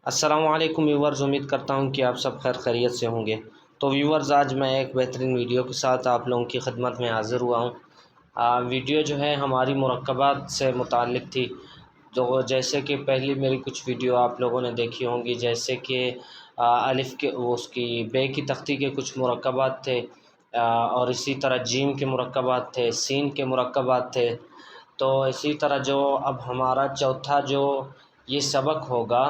अस्सलामुअलैकुम व्यूवर्स, उम्मीद करता हूँ कि आप सब खैर खैरियत से होंगे। तो व्यूवर्स, आज मैं एक बेहतरीन वीडियो के साथ आप लोगों की खिदमत में हाज़िर हुआ हूँ। वीडियो जो है हमारी मुरक्कबात से मुताल्लिक़ थी। जो जैसे कि पहली मेरी कुछ वीडियो आप लोगों ने देखी होंगी, जैसे कि अलिफ़ के उसकी बे की तख्ती के कुछ मुरक्कबात थे, और इसी तरह जीम के मुरक्कबात थे, सीन के मुरक्कबात थे। तो इसी तरह जो अब हमारा चौथा जो ये सबक होगा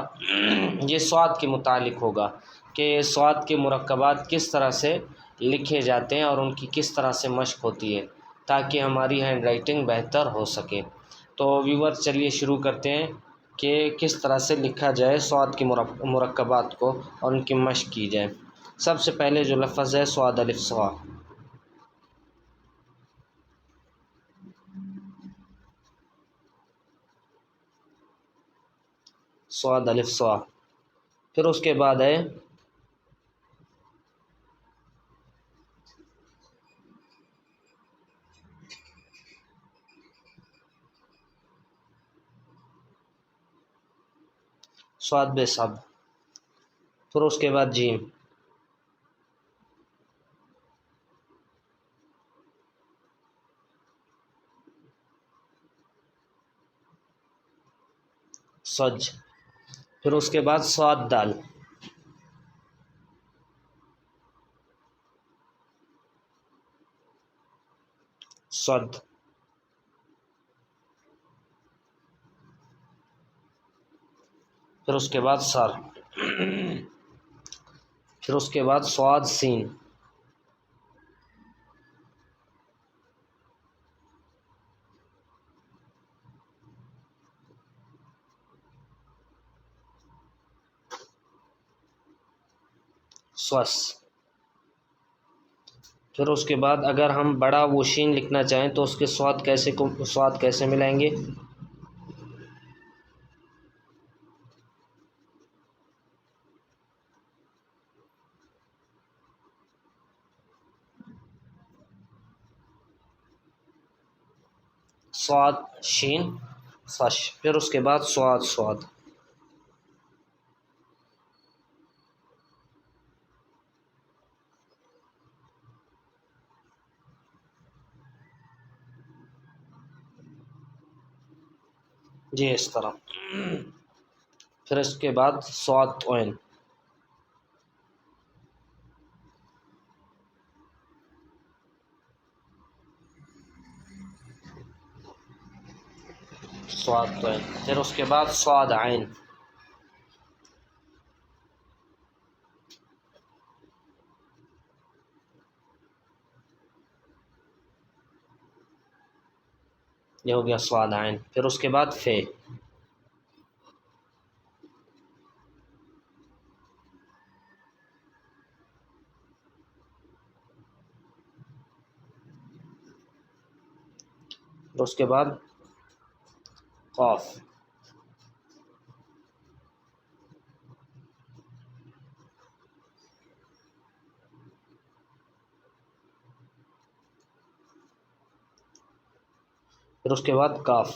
ये स्वाद के मुतालिक होगा कि स्वाद के मुरक्कबात किस तरह से लिखे जाते हैं और उनकी किस तरह से मशक होती है, ताकि हमारी हैंड राइटिंग बेहतर हो सके। तो व्यूवर, चलिए शुरू करते हैं कि किस तरह से लिखा जाए स्वाद के मुरक्कबात को और उनकी मशक की जाए। सबसे पहले जो लफ्ज़ है स्वाद अलिफ सवा। स्वाद अलिफ सवा। फिर उसके बाद है स्वाद बेसब। फिर उसके बाद जीम। सज। फिर उसके बाद स्वाद दाल। सद। फिर उसके बाद सर। फिर उसके बाद स्वाद सीन। स्वस। फिर उसके बाद अगर हम बड़ा वो शीन लिखना चाहें तो उसके स्वाद कैसे मिलाएंगे? स्वाद शीन सश। फिर उसके बाद स्वाद स्वाद। जी, इस तरह। फिर इसके बाद स्वाद ओन। स्वाद ओन। फिर उसके बाद स्वाद आइन। ये हो गया स्वाद आइन। फिर उसके बाद फे। फिर उसके बाद कॉफ। फिर उसके बाद काफ।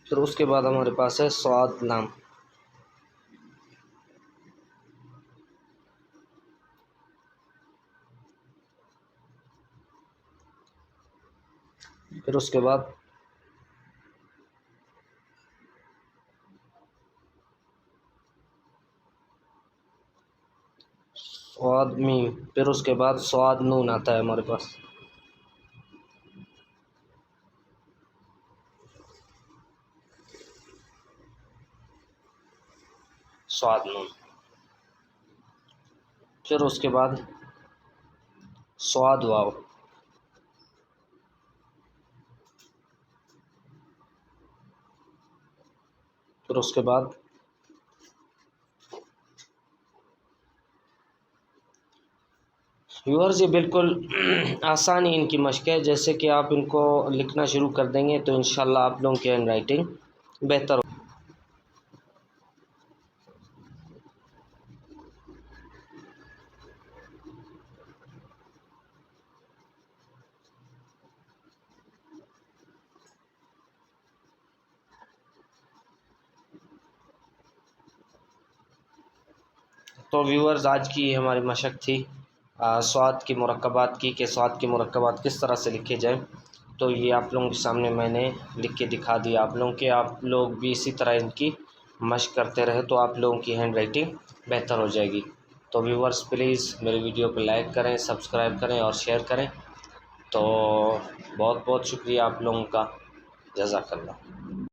फिर उसके बाद हमारे पास है स्वाद लाम। फिर उसके बाद स्वाद मीम। फिर उसके बाद स्वाद नून आता है हमारे पास। स्वाद नून। फिर उसके बाद स्वाद वाव। फिर उसके बाद व्यूअर्स, ये बिल्कुल आसान ही इनकी मशक है। जैसे कि आप इनको लिखना शुरू कर देंगे तो इंशाल्लाह आप लोगों की हैंड राइटिंग बेहतर हो। तो व्यूअर्स, आज की हमारी मशक थी स्वाद की मुरक्कबात की, कि स्वाद के मुरक्कबात किस तरह से लिखे जाए। तो ये आप लोगों के सामने मैंने लिख के दिखा दिया आप लोगों के। आप लोग भी इसी तरह इनकी मशक करते रहे तो आप लोगों की हैंड राइटिंग बेहतर हो जाएगी। तो व्यूअर्स, प्लीज़ मेरे वीडियो को लाइक करें, सब्सक्राइब करें और शेयर करें। तो बहुत बहुत शुक्रिया आप लोगों का। जज़ाकल्लाह।